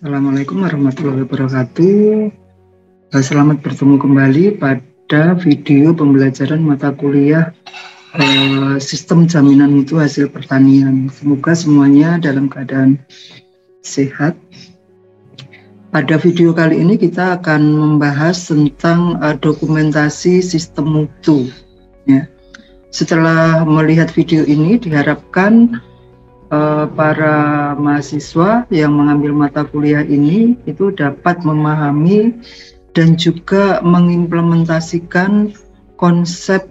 Assalamualaikum warahmatullahi wabarakatuh. Selamat bertemu kembali pada video pembelajaran mata kuliah Sistem Jaminan Mutu Hasil Pertanian. Semoga semuanya dalam keadaan sehat. Pada video kali ini kita akan membahas tentang dokumentasi sistem mutu. Ya. Setelah melihat video ini, diharapkan para mahasiswa yang mengambil mata kuliah ini itu dapat memahami dan juga mengimplementasikan konsep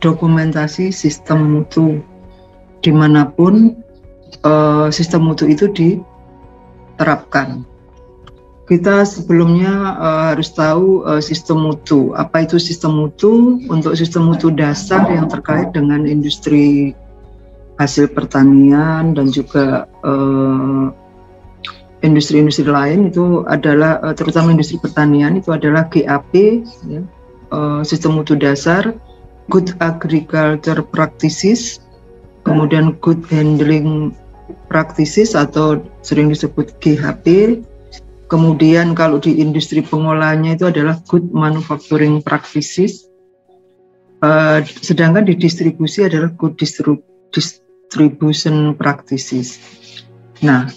dokumentasi sistem mutu dimanapun sistem mutu itu diterapkan. Kita sebelumnya harus tahu sistem mutu. Apa itu sistem mutu? Untuk sistem mutu dasar yang terkait dengan industri hasil pertanian dan juga industri-industri lain itu adalah terutama industri pertanian itu adalah GAP, ya, sistem mutu dasar, Good Agriculture Practices, kemudian Good Handling Practices atau sering disebut GHP, kemudian kalau di industri pengolahannya itu adalah Good Manufacturing Practices, sedangkan di distribusi adalah Good Distribution Practices. Nah,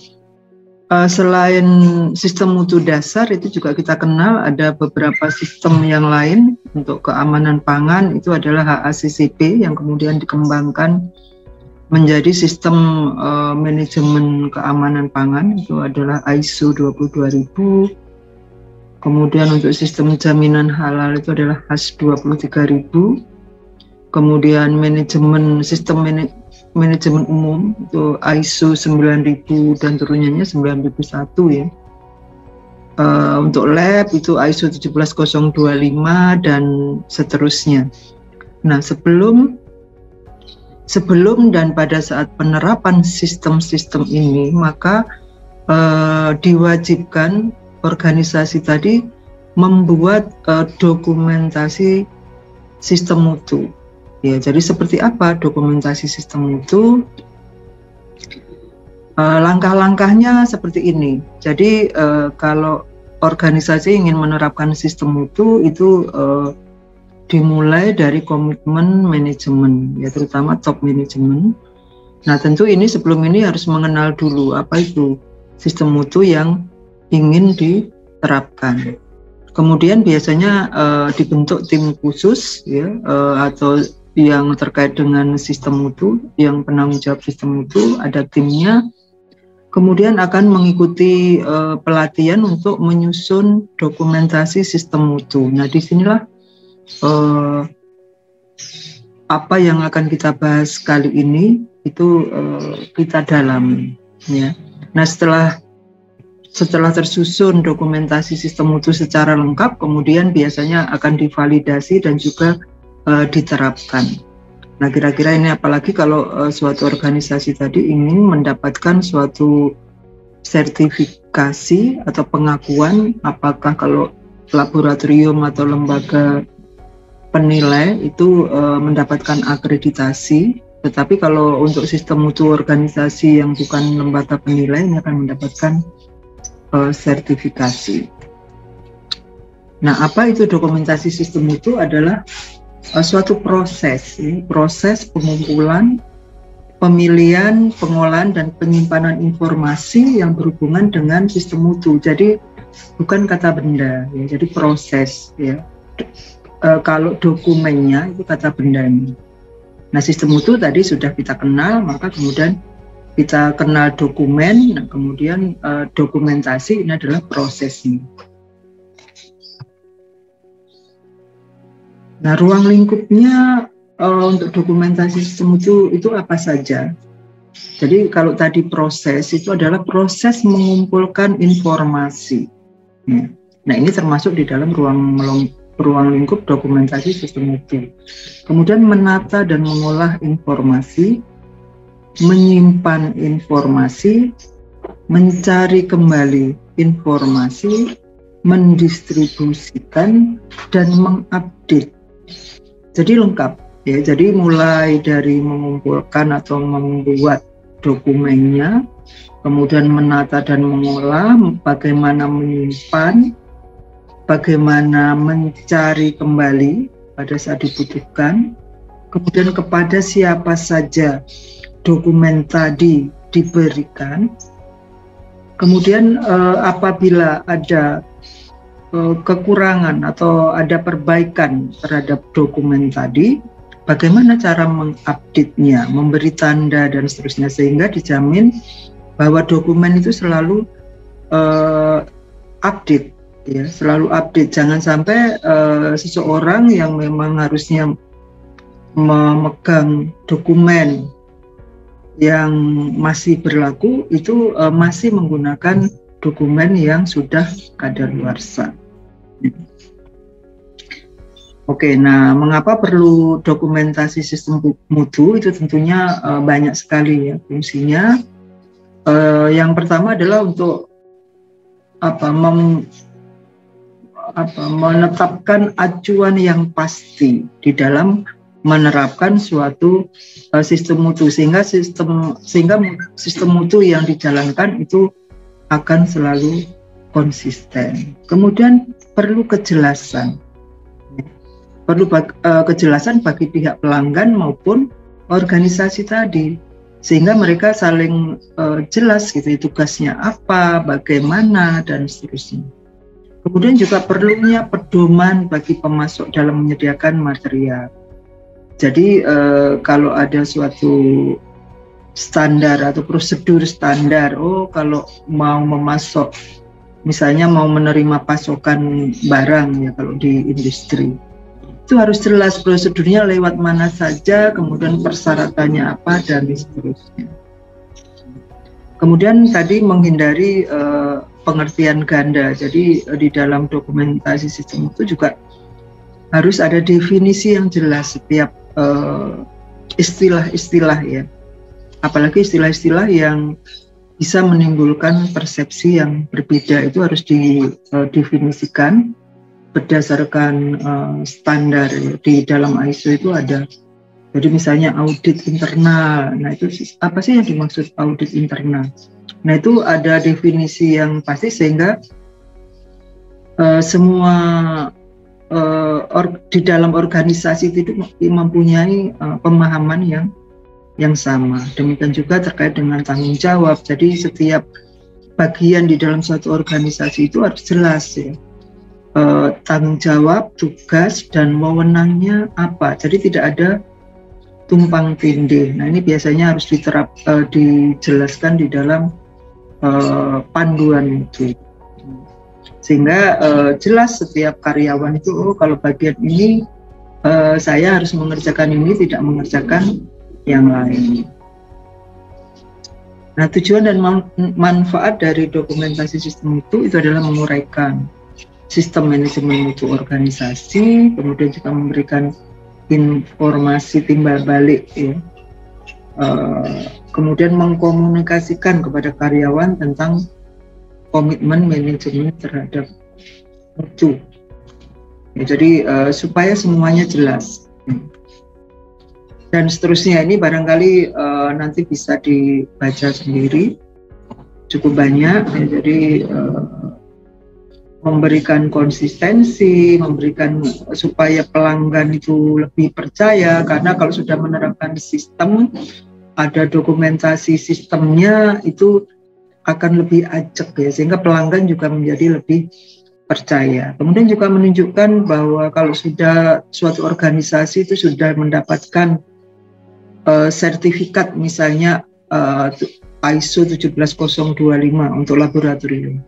selain sistem mutu dasar itu juga kita kenal ada beberapa sistem yang lain untuk keamanan pangan, itu adalah HACCP yang kemudian dikembangkan menjadi sistem manajemen keamanan pangan, itu adalah ISO 22000. Kemudian untuk sistem jaminan halal itu adalah HAS 23000. Kemudian sistem manajemen umum itu ISO 9000 dan turunannya 9001 ya. Untuk lab itu ISO 17025 dan seterusnya. Nah, sebelum dan pada saat penerapan sistem-sistem ini, maka diwajibkan organisasi tadi membuat dokumentasi sistem mutu. Ya, jadi seperti apa dokumentasi sistem mutu? Langkah-langkahnya seperti ini. Jadi kalau organisasi ingin menerapkan sistem mutu itu dimulai dari komitmen manajemen, ya terutama top manajemen. Nah, tentu ini sebelum ini harus mengenal dulu apa itu sistem mutu yang ingin diterapkan. Kemudian biasanya dibentuk tim khusus, ya, atau yang terkait dengan sistem mutu, yang penanggung jawab sistem mutu, ada timnya, kemudian akan mengikuti pelatihan untuk menyusun dokumentasi sistem mutu. Nah, disinilah apa yang akan kita bahas kali ini itu kita dalami, ya. Nah, setelah tersusun dokumentasi sistem mutu secara lengkap, kemudian biasanya akan divalidasi dan juga diterapkan. Nah, kira-kira ini apalagi kalau suatu organisasi tadi ingin mendapatkan suatu sertifikasi atau pengakuan, apakah kalau laboratorium atau lembaga penilai itu mendapatkan akreditasi, tetapi kalau untuk sistem mutu organisasi yang bukan lembaga penilai ini akan mendapatkan sertifikasi. Nah, apa itu dokumentasi sistem mutu? Adalah suatu proses pengumpulan, pemilihan, pengolahan, dan penyimpanan informasi yang berhubungan dengan sistem mutu. Jadi bukan kata benda, ya. Jadi proses, ya. Kalau dokumennya itu kata bendanya. Nah, sistem mutu tadi sudah kita kenal, maka kemudian kita kenal dokumen. Nah, kemudian dokumentasi ini adalah prosesnya. Nah, ruang lingkupnya untuk dokumentasi sistem mutu itu apa saja? Jadi kalau tadi proses itu adalah proses mengumpulkan informasi. Nah, ini termasuk di dalam ruang lingkup dokumentasi sistem mutu. Kemudian menata dan mengolah informasi, menyimpan informasi, mencari kembali informasi, mendistribusikan, dan mengupdate. Jadi lengkap, ya. Jadi mulai dari mengumpulkan atau membuat dokumennya, kemudian menata dan mengolah, bagaimana menyimpan, bagaimana mencari kembali pada saat dibutuhkan, kemudian kepada siapa saja dokumen tadi diberikan, kemudian apabila ada kekurangan atau ada perbaikan terhadap dokumen tadi, bagaimana cara mengupdate-nya, memberi tanda dan seterusnya, sehingga dijamin bahwa dokumen itu selalu update, ya, selalu update. Jangan sampai seseorang yang memang harusnya memegang dokumen yang masih berlaku itu masih menggunakan dokumen yang sudah kadaluarsa. Oke, nah mengapa perlu dokumentasi sistem mutu? Itu tentunya banyak sekali ya fungsinya. Yang pertama adalah untuk menetapkan acuan yang pasti di dalam menerapkan suatu sistem mutu, sehingga sistem mutu yang dijalankan itu akan selalu konsisten. Kemudian perlu kejelasan. Perlu kejelasan bagi pihak pelanggan maupun organisasi tadi, sehingga mereka saling jelas gitu, tugasnya apa, bagaimana, dan seterusnya. Kemudian juga perlunya pedoman bagi pemasok dalam menyediakan material. Jadi kalau ada suatu standar atau prosedur standar, kalau mau memasok, misalnya mau menerima pasokan barang ya kalau di industri, itu harus jelas prosedurnya lewat mana saja, kemudian persyaratannya apa, dan seterusnya. Kemudian tadi menghindari pengertian ganda, jadi di dalam dokumentasi sistem itu juga harus ada definisi yang jelas setiap istilah-istilah ya, apalagi istilah-istilah yang bisa menimbulkan persepsi yang berbeda, itu harus didefinisikan berdasarkan standar ya. Di dalam ISO itu ada, jadi misalnya audit internal, nah itu apa sih yang dimaksud audit internal? Nah itu ada definisi yang pasti, sehingga semua di dalam organisasi itu mempunyai pemahaman yang sama. Demikian juga terkait dengan tanggung jawab. Jadi setiap bagian di dalam suatu organisasi itu harus jelas ya, tanggung jawab, tugas, dan wewenangnya apa. Jadi tidak ada tumpang tindih. Nah ini biasanya harus dijelaskan di dalam panduan itu, sehingga jelas setiap karyawan itu, kalau bagian ini saya harus mengerjakan ini, tidak mengerjakan yang lain. Nah tujuan dan manfaat dari dokumentasi sistem itu adalah menguraikan sistem manajemen mutu organisasi, kemudian juga memberikan informasi timbal balik ya, kemudian mengkomunikasikan kepada karyawan tentang komitmen manajemen terhadap mutu ya, jadi supaya semuanya jelas dan seterusnya. Ini barangkali nanti bisa dibaca sendiri, cukup banyak ya. Jadi memberikan konsistensi, memberikan supaya pelanggan itu lebih percaya, karena kalau sudah menerapkan sistem, ada dokumentasi sistemnya, itu akan lebih ajak ya, sehingga pelanggan juga menjadi lebih percaya. Kemudian juga menunjukkan bahwa kalau sudah suatu organisasi itu sudah mendapatkan sertifikat, misalnya ISO 17025 untuk laboratorium,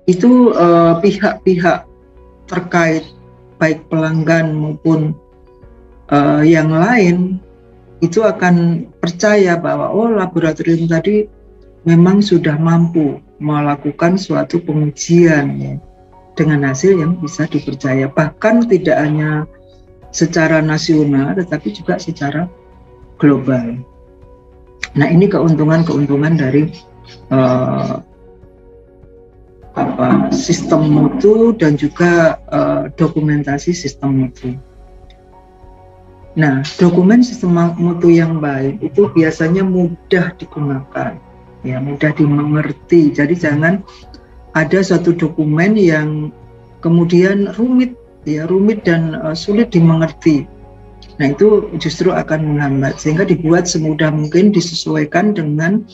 itu pihak-pihak terkait baik pelanggan maupun yang lain itu akan percaya bahwa laboratorium tadi memang sudah mampu melakukan suatu pengujian ya, dengan hasil yang bisa dipercaya, bahkan tidak hanya secara nasional tetapi juga secara global. Nah ini keuntungan dari sistem mutu dan juga dokumentasi sistem mutu. Nah, dokumen sistem mutu yang baik itu biasanya mudah digunakan, ya, mudah dimengerti. Jadi jangan ada suatu dokumen yang kemudian rumit, ya, rumit dan sulit dimengerti. Nah, itu justru akan menghambat, sehingga dibuat semudah mungkin, disesuaikan dengan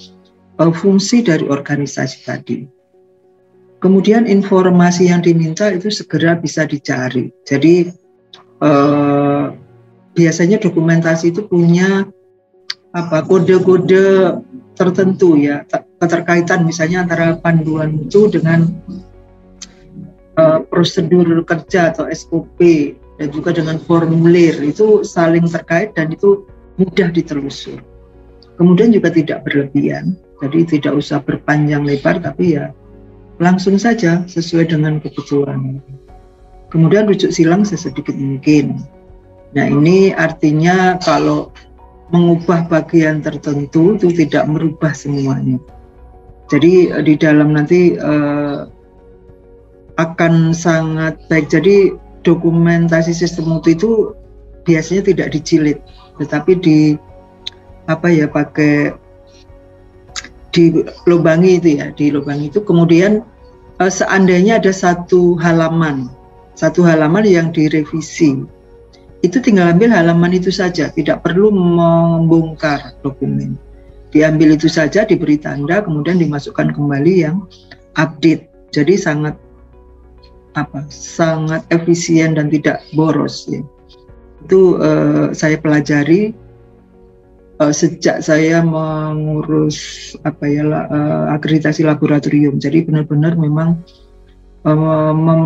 fungsi dari organisasi tadi. Kemudian informasi yang diminta itu segera bisa dicari. Jadi biasanya dokumentasi itu punya kode-kode tertentu, ya, keterkaitan misalnya antara panduan mutu dengan prosedur kerja atau SOP, dan juga dengan formulir, itu saling terkait dan itu mudah ditelusur. Kemudian juga tidak berlebihan, jadi tidak usah berpanjang lebar, tapi ya langsung saja sesuai dengan kebutuhan. Kemudian rujuk silang sesedikit mungkin. Nah, ini artinya kalau mengubah bagian tertentu itu tidak merubah semuanya. Jadi di dalam nanti akan sangat baik. Jadi dokumentasi sistem mutu itu biasanya tidak dijilid, tetapi pakai dilubangi itu, ya, dilubangi itu. Kemudian seandainya ada satu halaman yang direvisi, itu tinggal ambil halaman itu saja, tidak perlu membongkar dokumen. Diambil itu saja, diberi tanda, kemudian dimasukkan kembali yang update. Jadi sangat efisien dan tidak boros, ya. Itu saya pelajari sejak saya mengurus akreditasi laboratorium. Jadi benar-benar memang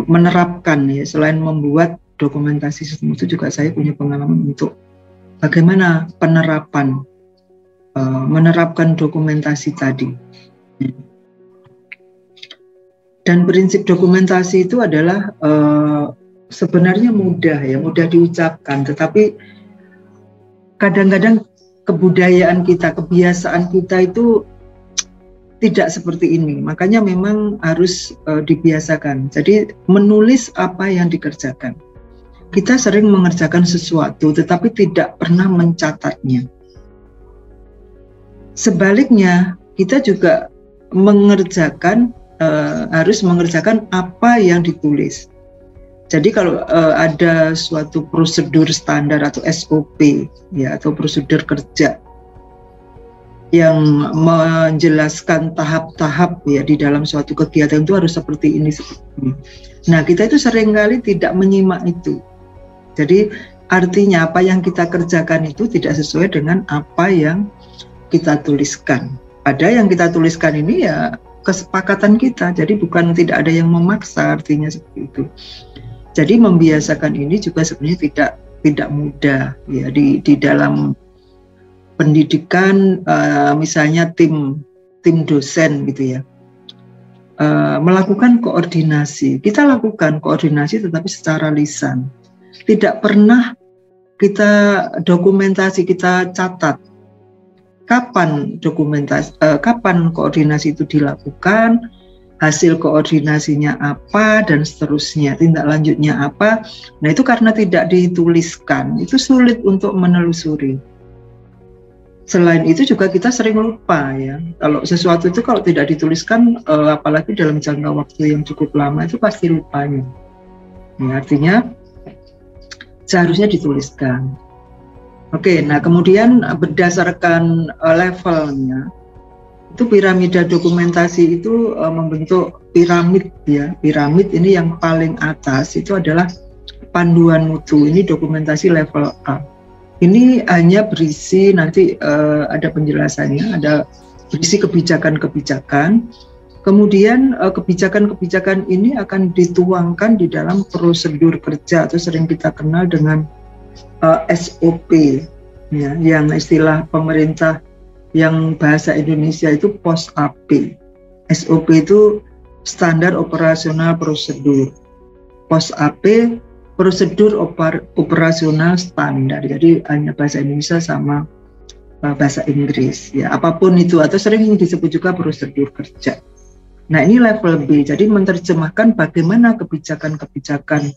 menerapkan, ya, selain membuat dokumentasi sistem itu juga saya punya pengalaman untuk bagaimana menerapkan dokumentasi tadi. Dan prinsip dokumentasi itu adalah sebenarnya mudah diucapkan, tetapi kadang-kadang kebudayaan kita, kebiasaan kita itu tidak seperti ini. Makanya memang harus dibiasakan. Jadi menulis apa yang dikerjakan. Kita sering mengerjakan sesuatu tetapi tidak pernah mencatatnya. Sebaliknya, kita juga harus mengerjakan apa yang ditulis. Jadi kalau ada suatu prosedur standar atau SOP, ya, atau prosedur kerja yang menjelaskan tahap-tahap, ya, di dalam suatu kegiatan itu harus seperti ini. Nah, kita itu seringkali tidak menyimak itu. Jadi artinya apa yang kita kerjakan itu tidak sesuai dengan apa yang kita tuliskan. Pada yang kita tuliskan ini, ya, kesepakatan kita. Jadi bukan tidak ada yang memaksa, artinya seperti itu. Jadi membiasakan ini juga sebenarnya tidak mudah, ya, di dalam pendidikan, misalnya tim dosen gitu, ya, melakukan koordinasi. Kita lakukan koordinasi tetapi secara lisan. Tidak pernah kita dokumentasi, kita catat kapan koordinasi itu dilakukan, hasil koordinasinya apa, dan seterusnya, tindak lanjutnya apa. Nah, itu karena tidak dituliskan, itu sulit untuk menelusuri. Selain itu juga kita sering lupa, ya. Kalau sesuatu itu kalau tidak dituliskan, apalagi dalam jangka waktu yang cukup lama, itu pasti lupanya. Ya, artinya seharusnya dituliskan. Oke, nah kemudian berdasarkan levelnya, itu piramida dokumentasi itu membentuk piramid, ya. Piramid ini yang paling atas itu adalah panduan mutu. Ini dokumentasi level A. Ini hanya berisi, nanti ada penjelasannya, ada berisi kebijakan-kebijakan. Kemudian kebijakan-kebijakan ini akan dituangkan di dalam prosedur kerja atau sering kita kenal dengan SOP, ya, yang istilah pemerintah yang bahasa Indonesia itu POS-AP. SOP itu standar operasional prosedur. POS-AP prosedur operasional standar. Jadi hanya bahasa Indonesia sama bahasa Inggris, ya, apapun itu, atau sering disebut juga prosedur kerja. Nah, ini level B. Jadi menerjemahkan bagaimana kebijakan-kebijakan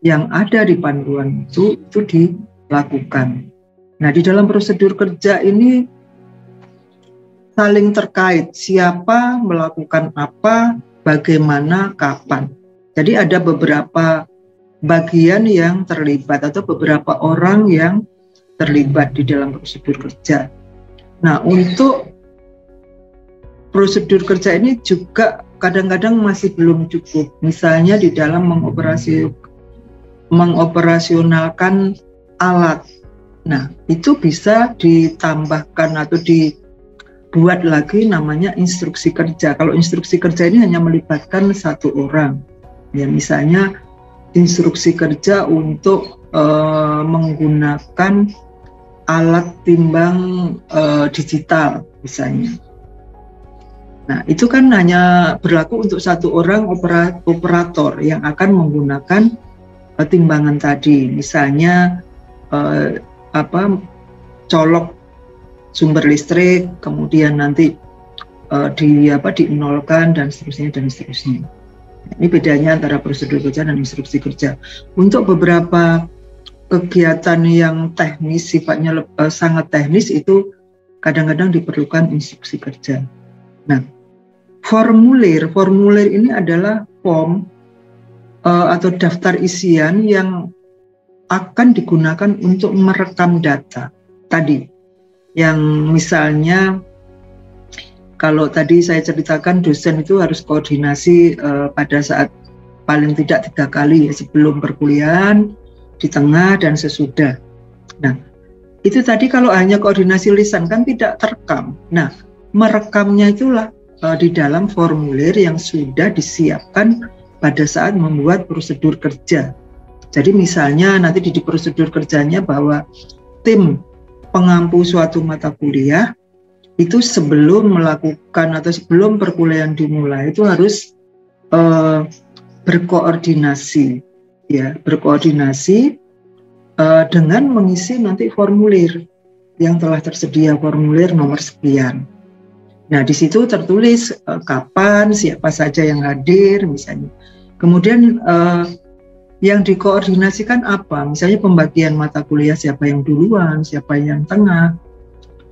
yang ada di panduan itu dilakukan. Nah, di dalam prosedur kerja ini saling terkait, siapa melakukan apa, bagaimana, kapan. Jadi ada beberapa bagian yang terlibat atau beberapa orang yang terlibat di dalam prosedur kerja. Nah, untuk prosedur kerja ini juga kadang-kadang masih belum cukup. Misalnya di dalam mengoperasionalkan alat. Nah, itu bisa ditambahkan atau dibuat lagi namanya instruksi kerja. Kalau instruksi kerja ini hanya melibatkan satu orang. Ya, misalnya instruksi kerja untuk menggunakan alat timbang digital misalnya. Nah, itu kan hanya berlaku untuk satu orang operator yang akan menggunakan timbangan tadi. Misalnya colok sumber listrik, kemudian nanti dinolkan dan seterusnya dan seterusnya. Ini bedanya antara prosedur kerja dan instruksi kerja. Untuk beberapa kegiatan yang teknis, sifatnya sangat teknis, itu kadang-kadang diperlukan instruksi kerja. Nah, formulir ini adalah form atau daftar isian yang akan digunakan untuk merekam data tadi. Yang misalnya kalau tadi saya ceritakan dosen itu harus koordinasi pada saat paling tidak 3 kali ya, sebelum perkuliahan, di tengah, dan sesudah. Nah, itu tadi kalau hanya koordinasi lisan kan tidak terekam. Nah, merekamnya itulah di dalam formulir yang sudah disiapkan pada saat membuat prosedur kerja. Jadi misalnya nanti di prosedur kerjanya bahwa tim pengampu suatu mata kuliah itu sebelum melakukan atau sebelum perkuliahan dimulai itu harus berkoordinasi dengan mengisi nanti formulir yang telah tersedia, formulir nomor sekian. Nah, di situ tertulis kapan, siapa saja yang hadir misalnya. Kemudian yang dikoordinasikan apa? Misalnya pembagian mata kuliah, siapa yang duluan, siapa yang tengah,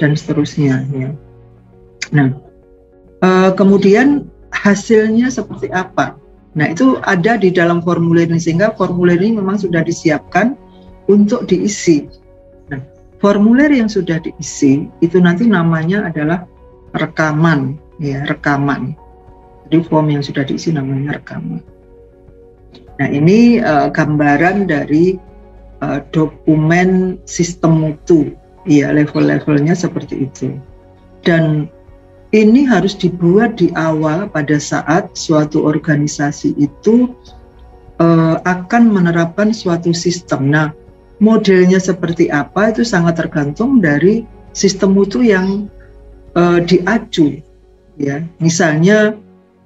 dan seterusnya. Ya. Nah, kemudian hasilnya seperti apa? Nah, itu ada di dalam formulir ini, sehingga formulir ini memang sudah disiapkan untuk diisi. Nah, formulir yang sudah diisi itu nanti namanya adalah rekaman, ya, rekaman. Jadi form yang sudah diisi namanya rekaman. Nah, ini gambaran dari dokumen sistem mutu, ya, level-levelnya seperti itu. Dan ini harus dibuat di awal pada saat suatu organisasi itu akan menerapkan suatu sistem. Nah, modelnya seperti apa itu sangat tergantung dari sistem mutu yang diacu, ya. Misalnya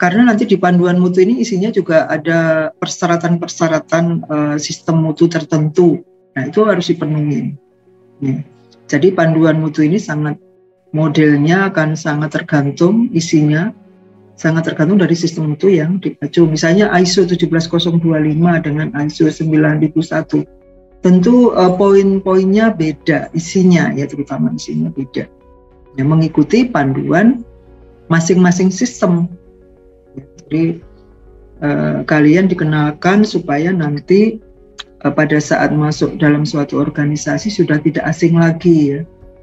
karena nanti di panduan mutu ini isinya juga ada persyaratan-persyaratan sistem mutu tertentu. Nah, itu harus dipenuhi. Ya. Jadi panduan mutu ini modelnya akan sangat tergantung, isinya sangat tergantung dari sistem mutu yang diacu. Misalnya ISO 17025 dengan ISO 9001. Tentu poin-poinnya beda, isinya ya, terutama isinya beda. Ya, mengikuti panduan masing-masing sistem. Jadi kalian dikenalkan supaya nanti pada saat masuk dalam suatu organisasi sudah tidak asing lagi, ya,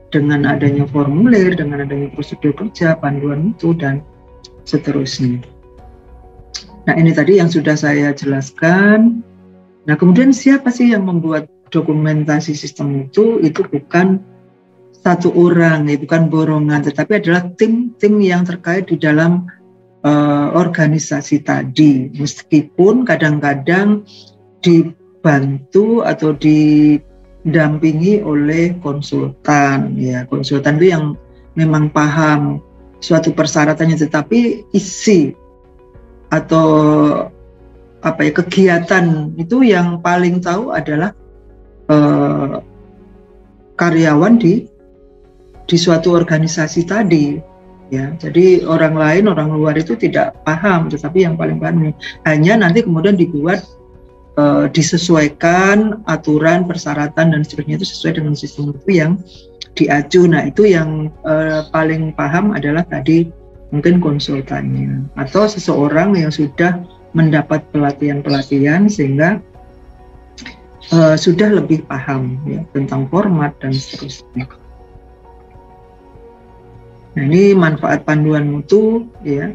dengan adanya formulir, dengan adanya prosedur kerja, panduan itu, dan seterusnya. Nah, ini tadi yang sudah saya jelaskan. Nah, kemudian siapa sih yang membuat dokumentasi sistem itu? Itu bukan satu orang, ya, bukan borongan, tetapi adalah tim-tim yang terkait di dalam organisasi tadi, meskipun kadang-kadang dibantu atau didampingi oleh konsultan, ya, konsultan itu yang memang paham suatu persyaratannya, tetapi isi atau kegiatan itu yang paling tahu adalah karyawan di suatu organisasi tadi. Ya, jadi orang lain, orang luar itu tidak paham, tetapi yang paling paham hanya nanti kemudian dibuat disesuaikan aturan, persyaratan dan seterusnya itu sesuai dengan sistem itu yang diacu. Nah, itu yang paling paham adalah tadi mungkin konsultannya atau seseorang yang sudah mendapat pelatihan-pelatihan sehingga sudah lebih paham ya tentang format dan seterusnya. Nah, ini manfaat panduan mutu ya,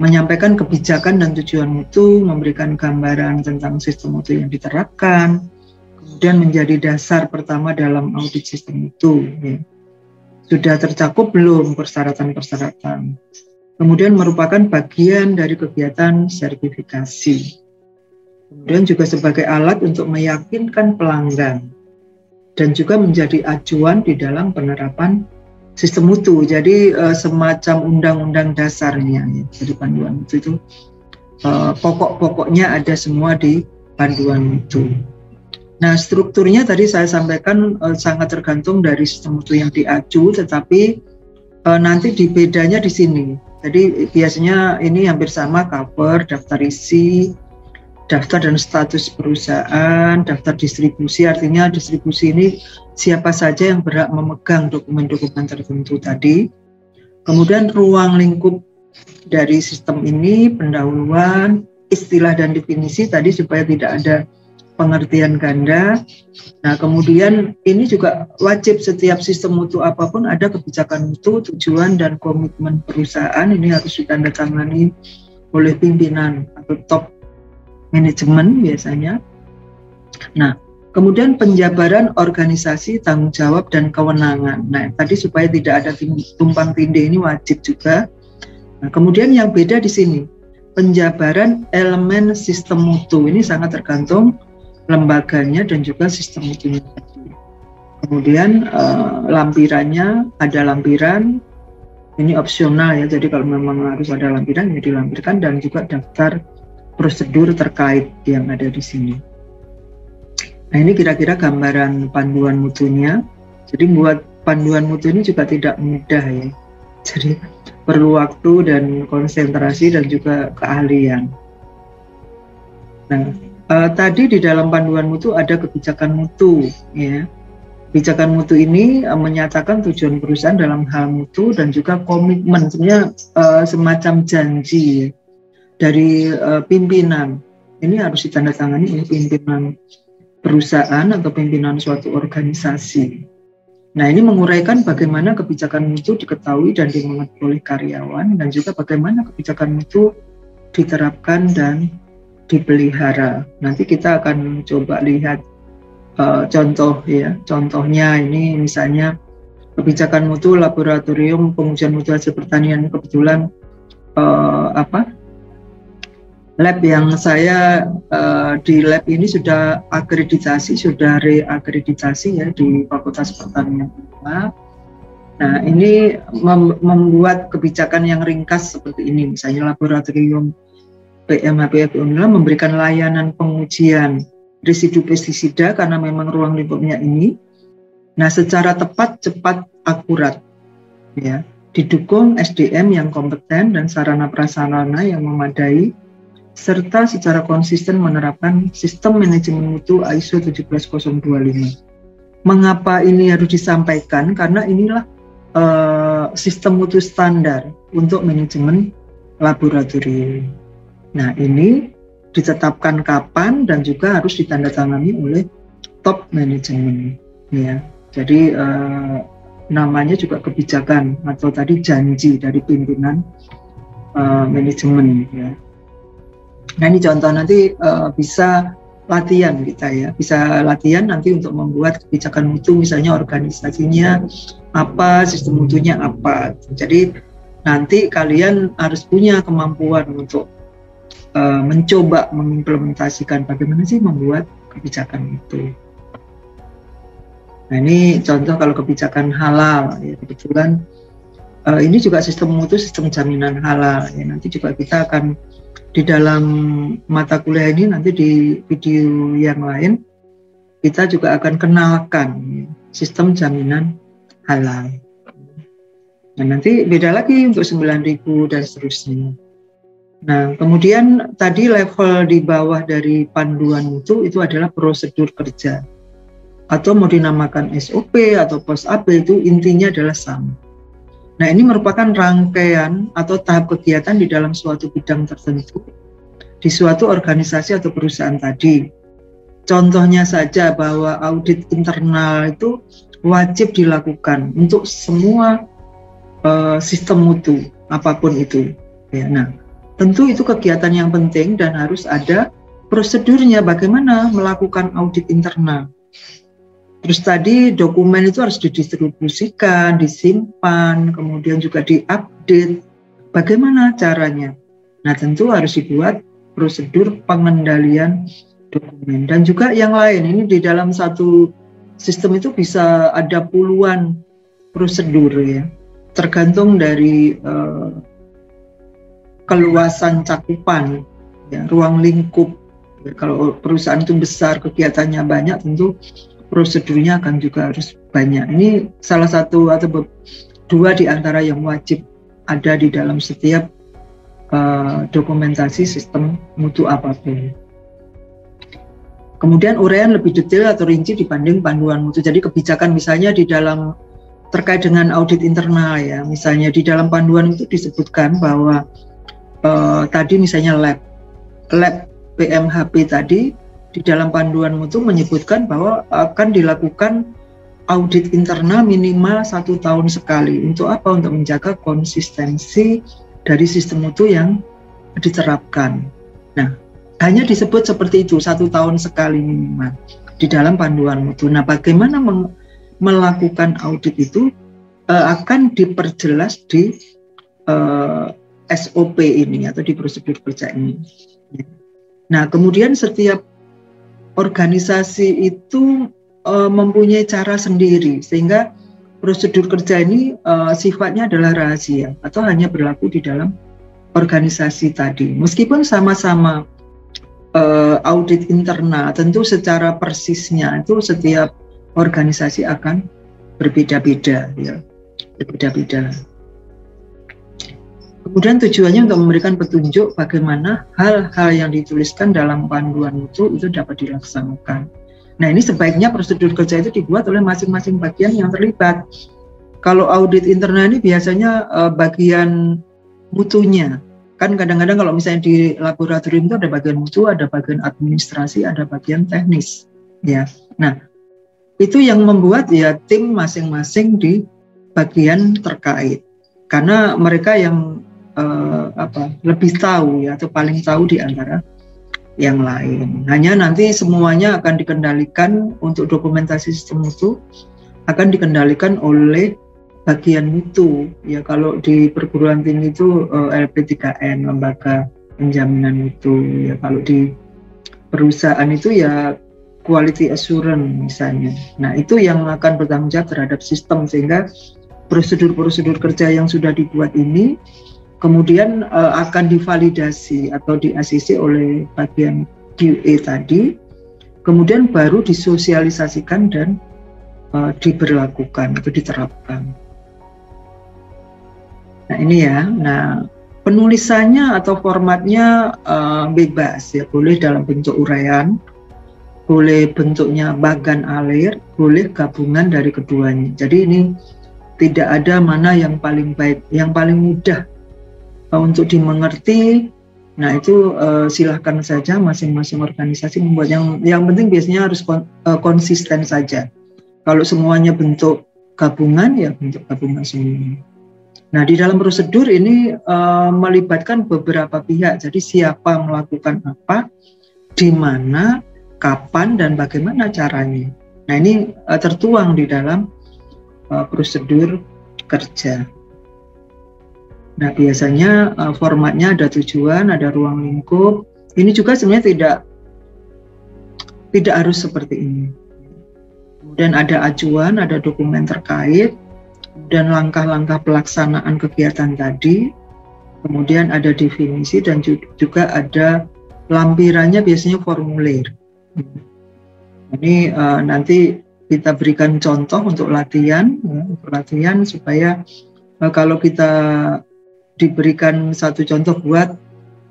menyampaikan kebijakan dan tujuan mutu, memberikan gambaran tentang sistem mutu yang diterapkan, kemudian menjadi dasar pertama dalam audit sistem mutu ya. Sudah tercakup belum persyaratan-persyaratan? Kemudian merupakan bagian dari kegiatan sertifikasi. Kemudian juga sebagai alat untuk meyakinkan pelanggan dan juga menjadi acuan di dalam penerapan sistem mutu. Jadi semacam undang-undang dasarnya ya. Jadi panduan mutu itu pokok-pokoknya ada semua di panduan mutu. Nah, strukturnya tadi saya sampaikan sangat tergantung dari sistem mutu yang diacu, tetapi nanti bedanya di sini. Jadi biasanya ini hampir sama, cover, daftar isi, daftar dan status perusahaan, daftar distribusi, artinya distribusi ini siapa saja yang berhak memegang dokumen-dokumen tertentu tadi. Kemudian ruang lingkup dari sistem ini, pendahuluan, istilah dan definisi tadi supaya tidak ada pengertian ganda. Nah, kemudian ini juga wajib setiap sistem mutu apapun ada kebijakan mutu, tujuan dan komitmen perusahaan. Ini harus ditandatangani oleh pimpinan atau top manajemen biasanya. Nah, kemudian penjabaran organisasi, tanggung jawab dan kewenangan. Nah, tadi supaya tidak ada tumpang tindih ini wajib juga. Nah, kemudian yang beda di sini, penjabaran elemen sistem mutu ini sangat tergantung lembaganya dan juga sistem mutunya. Kemudian lampirannya, ada lampiran, ini opsional ya, jadi kalau memang harus ada lampiran ya dilampirkan, dan juga daftar prosedur terkait yang ada di sini. Nah, ini kira-kira gambaran panduan mutunya. Jadi buat panduan mutu ini juga tidak mudah ya, jadi perlu waktu dan konsentrasi dan juga keahlian. Nah, tadi di dalam panduan mutu ada kebijakan mutu ya. Kebijakan mutu ini menyatakan tujuan perusahaan dalam hal mutu dan juga komitmen, sebenarnya semacam janji ya, dari pimpinan. Ini harus ditandatangani oleh pimpinan perusahaan atau pimpinan suatu organisasi. Nah, ini menguraikan bagaimana kebijakan mutu diketahui dan dimengerti oleh karyawan, dan juga bagaimana kebijakan mutu diterapkan dan dipelihara. Nanti kita akan coba lihat contoh ya. Contohnya ini misalnya kebijakan mutu laboratorium pengujian mutu hasil pertanian. Kebetulan lab yang saya di lab ini sudah akreditasi, sudah reakreditasi ya di Fakultas Pertanian. Nah, ini membuat kebijakan yang ringkas seperti ini. Misalnya laboratorium PMHPF Unila memberikan layanan pengujian residu pestisida karena memang ruang lingkupnya ini. Nah, secara tepat, cepat, akurat ya, didukung SDM yang kompeten dan sarana prasarana yang memadai, serta secara konsisten menerapkan sistem manajemen mutu ISO 17025. Mengapa ini harus disampaikan? Karena inilah sistem mutu standar untuk manajemen laboratorium. Nah, ini ditetapkan kapan dan juga harus ditandatangani oleh top manajemen ya. Jadi namanya juga kebijakan atau tadi janji dari pimpinan manajemen ya. Nah, ini contoh nanti bisa latihan kita ya, bisa latihan nanti untuk membuat kebijakan mutu, misalnya organisasinya apa, sistem mutunya apa. Jadi nanti kalian harus punya kemampuan untuk mencoba mengimplementasikan bagaimana sih membuat kebijakan itu. Nah, ini contoh kalau kebijakan halal ya, kebetulan ini juga sistem mutu, sistem jaminan halal ya. Nanti juga kita akan di dalam mata kuliah ini, nanti di video yang lain kita juga akan kenalkan ya, sistem jaminan halal. Nah, nanti beda lagi untuk 9.000 dan seterusnya. Nah, kemudian tadi level di bawah dari panduan mutu itu adalah prosedur kerja. atau mau dinamakan SOP atau post AP, itu intinya adalah sama. Nah, ini merupakan rangkaian atau tahap kegiatan di dalam suatu bidang tertentu di suatu organisasi atau perusahaan tadi. Contohnya saja bahwa audit internal itu wajib dilakukan untuk semua sistem mutu apapun itu. Ya, nah, tentu itu kegiatan yang penting dan harus ada prosedurnya bagaimana melakukan audit internal. Terus tadi dokumen itu harus didistribusikan, disimpan, kemudian juga diupdate. Bagaimana caranya? Nah, tentu harus dibuat prosedur pengendalian dokumen dan juga yang lain. Ini di dalam satu sistem itu bisa ada puluhan prosedur ya, tergantung dari keluasan cakupan, ya, ruang lingkup. Kalau perusahaan itu besar, kegiatannya banyak, tentu prosedurnya akan juga harus banyak. Ini salah satu atau dua di antara yang wajib ada di dalam setiap dokumentasi sistem mutu apapun. Kemudian uraian lebih detail atau rinci dibanding panduan mutu. Jadi kebijakan misalnya di dalam terkait dengan audit internal ya, misalnya di dalam panduan itu disebutkan bahwa tadi misalnya lab PMHP tadi di dalam panduan mutu menyebutkan bahwa akan dilakukan audit internal minimal 1 tahun sekali. Untuk apa? Untuk menjaga konsistensi dari sistem mutu yang diterapkan. Nah, hanya disebut seperti itu, 1 tahun sekali minimal di dalam panduan mutu. Nah, bagaimana melakukan audit itu akan diperjelas di SOP ini atau di prosedur kerja ini. Nah, kemudian setiap organisasi itu mempunyai cara sendiri, sehingga prosedur kerja ini sifatnya adalah rahasia atau hanya berlaku di dalam organisasi tadi. Meskipun sama-sama audit internal, tentu secara persisnya itu setiap organisasi akan berbeda-beda, ya, berbeda-beda. Kemudian tujuannya untuk memberikan petunjuk bagaimana hal-hal yang dituliskan dalam panduan itu dapat dilaksanakan. Nah, ini sebaiknya prosedur kerja itu dibuat oleh masing-masing bagian yang terlibat. Kalau audit internal ini biasanya bagian mutunya. Kan kadang-kadang kalau misalnya di laboratorium itu ada bagian mutu, ada bagian administrasi, ada bagian teknis. Ya. Nah, itu yang membuat ya tim masing-masing di bagian terkait. Karena mereka yang lebih tahu ya, atau paling tahu di antara yang lain. Hanya nanti semuanya akan dikendalikan untuk dokumentasi sistem mutu akan dikendalikan oleh bagian mutu. Ya, kalau di perguruan tinggi itu LP3N, lembaga penjaminan mutu. Ya, kalau di perusahaan itu ya quality assurance misalnya. Nah, itu yang akan bertanggung jawab terhadap sistem, sehingga prosedur-prosedur kerja yang sudah dibuat ini kemudian akan divalidasi atau di-ACC oleh bagian QA tadi, kemudian baru disosialisasikan dan diberlakukan atau diterapkan. Nah, ini ya. Nah, penulisannya atau formatnya bebas ya, boleh dalam bentuk uraian, boleh bentuknya bagan alir, boleh gabungan dari keduanya. Jadi ini tidak ada mana yang paling baik, yang paling mudah untuk dimengerti. Nah, itu silahkan saja masing-masing organisasi membuat. Yang penting biasanya harus konsisten saja. Kalau semuanya bentuk gabungan, ya bentuk gabungan semua. Nah, di dalam prosedur ini melibatkan beberapa pihak. Jadi siapa melakukan apa, di mana, kapan, dan bagaimana caranya. Nah, ini tertuang di dalam prosedur kerja. Nah, biasanya formatnya ada tujuan, ada ruang lingkup. Ini juga sebenarnya tidak harus seperti ini. Kemudian ada acuan, ada dokumen terkait, dan langkah-langkah pelaksanaan kegiatan tadi. Kemudian ada definisi dan juga ada lampirannya, biasanya formulir. Ini nanti kita berikan contoh untuk latihan, supaya kalau kita diberikan satu contoh buat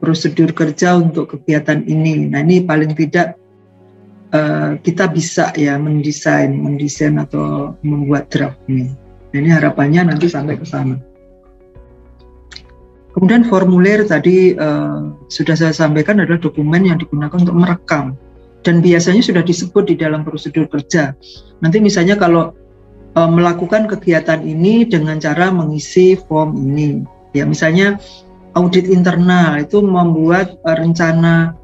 prosedur kerja untuk kegiatan ini. Nah, ini paling tidak kita bisa ya mendesain atau membuat draftnya. Nah, ini harapannya nanti sampai ke sana. Kemudian formulir tadi sudah saya sampaikan adalah dokumen yang digunakan untuk merekam, dan biasanya sudah disebut di dalam prosedur kerja. Nanti misalnya kalau melakukan kegiatan ini dengan cara mengisi form ini, ya misalnya audit internal itu membuat rencana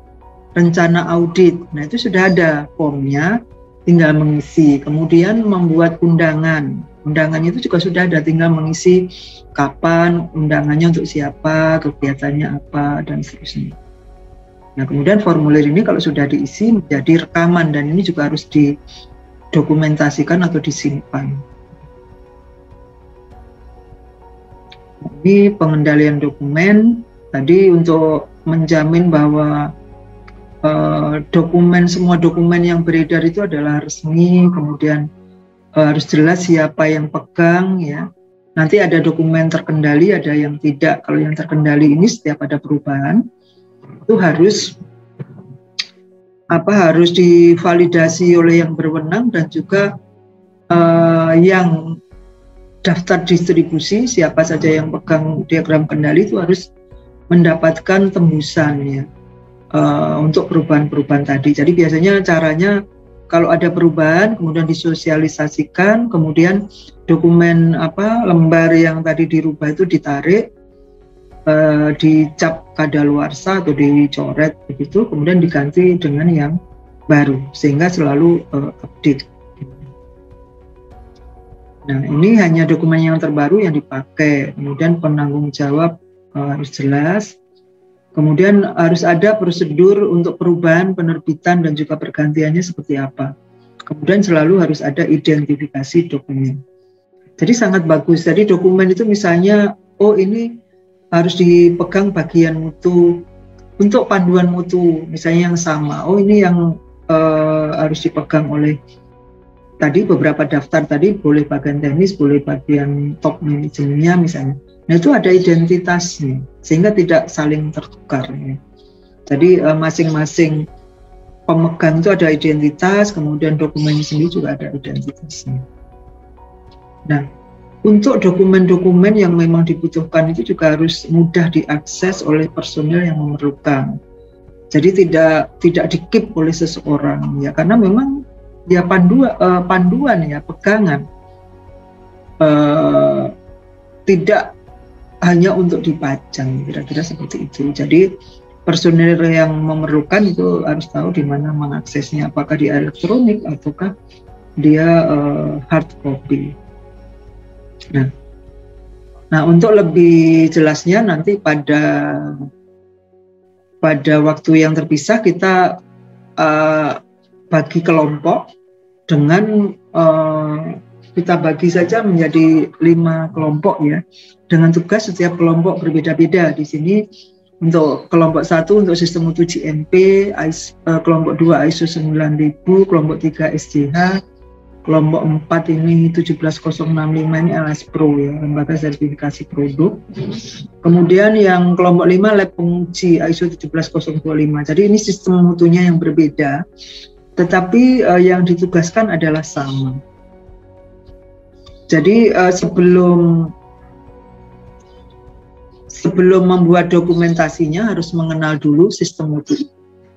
audit. Nah, itu sudah ada formnya, tinggal mengisi. Kemudian membuat undangannya itu juga sudah ada, tinggal mengisi kapan, undangannya untuk siapa, kegiatannya apa, dan seterusnya. Nah, kemudian formulir ini kalau sudah diisi menjadi rekaman, dan ini juga harus didokumentasikan atau disimpan. Ini pengendalian dokumen tadi untuk menjamin bahwa semua dokumen yang beredar itu adalah resmi, kemudian harus jelas siapa yang pegang ya. Nanti ada dokumen terkendali, ada yang tidak. Kalau yang terkendali ini setiap ada perubahan itu harus divalidasi oleh yang berwenang, dan juga yang daftar distribusi, siapa saja yang pegang diagram kendali itu harus mendapatkan tembusan ya, untuk perubahan-perubahan tadi. Jadi biasanya caranya kalau ada perubahan kemudian disosialisasikan, kemudian dokumen lembar yang tadi dirubah itu ditarik, dicap kadaluarsa atau dicoret begitu, kemudian diganti dengan yang baru sehingga selalu update. Nah, ini hanya dokumen yang terbaru yang dipakai. Kemudian penanggung jawab harus jelas. Kemudian harus ada prosedur untuk perubahan, penerbitan, dan juga pergantiannya seperti apa. Kemudian selalu harus ada identifikasi dokumen. Jadi sangat bagus. Jadi dokumen itu misalnya, ini harus dipegang bagian mutu, untuk panduan mutu misalnya yang sama. Ini yang harus dipegang oleh tadi beberapa daftar tadi, boleh bagian teknis, boleh bagian top manajemennya misalnya. Nah, itu ada identitasnya sehingga tidak saling tertukar ya. Jadi masing-masing pemegang itu ada identitas, kemudian dokumen sendiri juga ada identitasnya. Nah, untuk dokumen-dokumen yang memang dibutuhkan itu juga harus mudah diakses oleh personil yang memerlukan. Jadi tidak di-keep oleh seseorang ya, karena memang ya panduan ya, pegangan, tidak hanya untuk dipajang, kira-kira seperti itu. Jadi personil yang memerlukan itu harus tahu di mana mengaksesnya, apakah di elektronik ataukah dia hard copy. Nah, untuk lebih jelasnya nanti pada waktu yang terpisah kita bagi kelompok dengan kita bagi saja menjadi 5 kelompok ya, dengan tugas setiap kelompok berbeda-beda. Di sini untuk kelompok 1 untuk sistem mutu GMP, kelompok 2 ISO 9000, kelompok 3 SJH, kelompok 4 ini 17065 ini LS Pro ya, lembaga sertifikasi produk. Kemudian yang kelompok 5 lab penguji ISO 17025. Jadi ini sistem mutunya yang berbeda, tetapi yang ditugaskan adalah sama. Jadi sebelum membuat dokumentasinya harus mengenal dulu sistem mutu,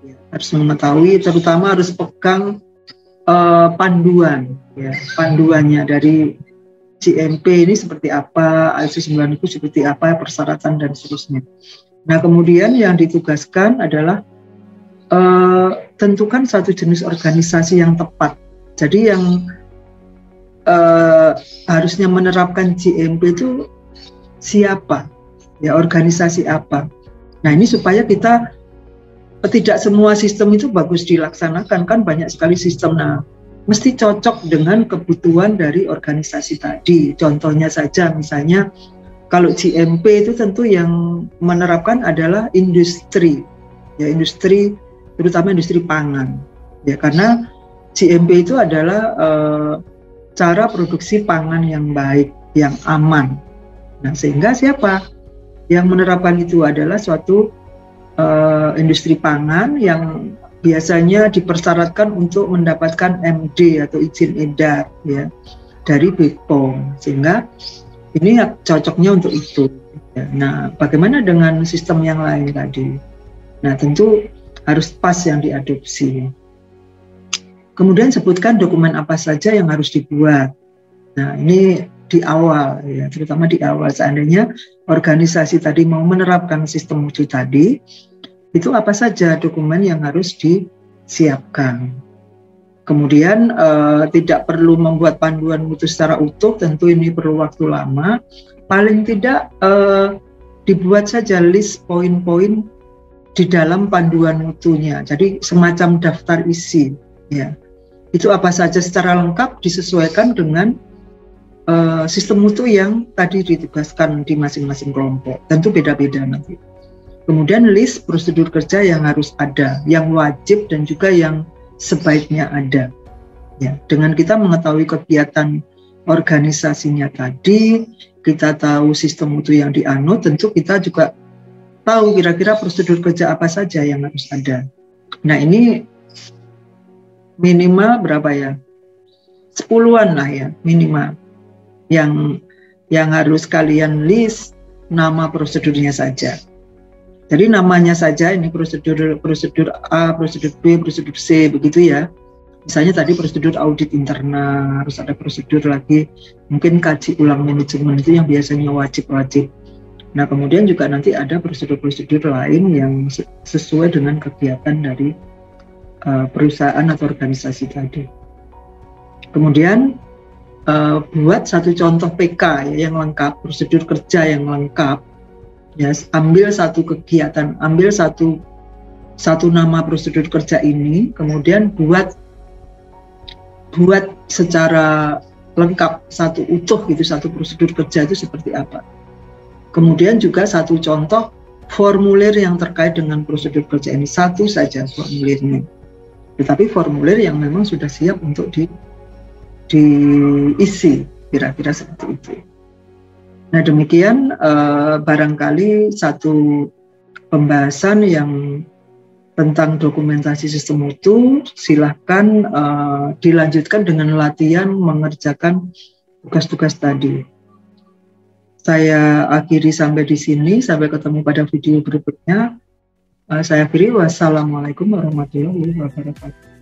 ya, harus mengetahui, terutama harus pegang panduan, ya, panduannya dari GMP ini seperti apa, ISO 9000 seperti apa, persyaratan dan seterusnya. Nah, kemudian yang ditugaskan adalah tentukan satu jenis organisasi yang tepat. Jadi yang harusnya menerapkan GMP itu siapa, ya, organisasi apa. Nah, ini supaya kita tidak semua sistem itu bagus dilaksanakan, kan banyak sekali sistem. Nah, mesti cocok dengan kebutuhan dari organisasi tadi. Contohnya saja, misalnya kalau GMP itu tentu yang menerapkan adalah industri, ya, industri terutama industri pangan, ya, karena GMP itu adalah cara produksi pangan yang baik, yang aman. Nah, sehingga siapa yang menerapkan itu adalah suatu industri pangan yang biasanya dipersyaratkan untuk mendapatkan MD atau izin edar ya dari BPOM, sehingga ini cocoknya untuk itu. Nah, bagaimana dengan sistem yang lain tadi? Nah, tentu harus pas yang diadopsi. Kemudian sebutkan dokumen apa saja yang harus dibuat. Nah, ini di awal ya, terutama di awal seandainya organisasi tadi mau menerapkan sistem mutu tadi, itu apa saja dokumen yang harus disiapkan. Kemudian tidak perlu membuat panduan mutu secara utuh, tentu ini perlu waktu lama. Paling tidak dibuat saja list poin-poin di dalam panduan mutunya. Jadi semacam daftar isi, ya. Itu apa saja secara lengkap disesuaikan dengan sistem mutu yang tadi ditugaskan di masing-masing kelompok. Tentu beda-beda nanti. Kemudian list prosedur kerja yang harus ada, yang wajib dan juga yang sebaiknya ada. Ya, dengan kita mengetahui kegiatan organisasinya tadi, kita tahu sistem mutu yang dianut, tentu kita juga tahu kira-kira prosedur kerja apa saja yang harus ada. Nah, ini minimal berapa ya? 10-an lah ya, minimal. Yang harus kalian list nama prosedurnya saja. Jadi namanya saja ini prosedur A, prosedur B, prosedur C, begitu ya. Misalnya tadi prosedur audit internal, harus ada prosedur lagi, mungkin kaji ulang manajemen itu yang biasanya wajib-wajib. Nah, kemudian juga nanti ada prosedur-prosedur lain yang sesuai dengan kegiatan dari perusahaan atau organisasi tadi. Kemudian buat satu contoh PK ya, yang lengkap, prosedur kerja yang lengkap. Ya, ambil satu kegiatan, ambil satu nama prosedur kerja ini, kemudian buat secara lengkap, satu utuh gitu, satu prosedur kerja itu seperti apa. Kemudian juga satu contoh formulir yang terkait dengan prosedur kerja ini, satu saja formulirnya. Tetapi formulir yang memang sudah siap untuk diisi, kira-kira seperti itu. Nah, demikian barangkali satu pembahasan yang tentang dokumentasi sistem mutu. Silahkan dilanjutkan dengan latihan mengerjakan tugas-tugas tadi. Saya akhiri sampai di sini, sampai ketemu pada video berikutnya. Saya akhiri, wassalamualaikum warahmatullahi wabarakatuh.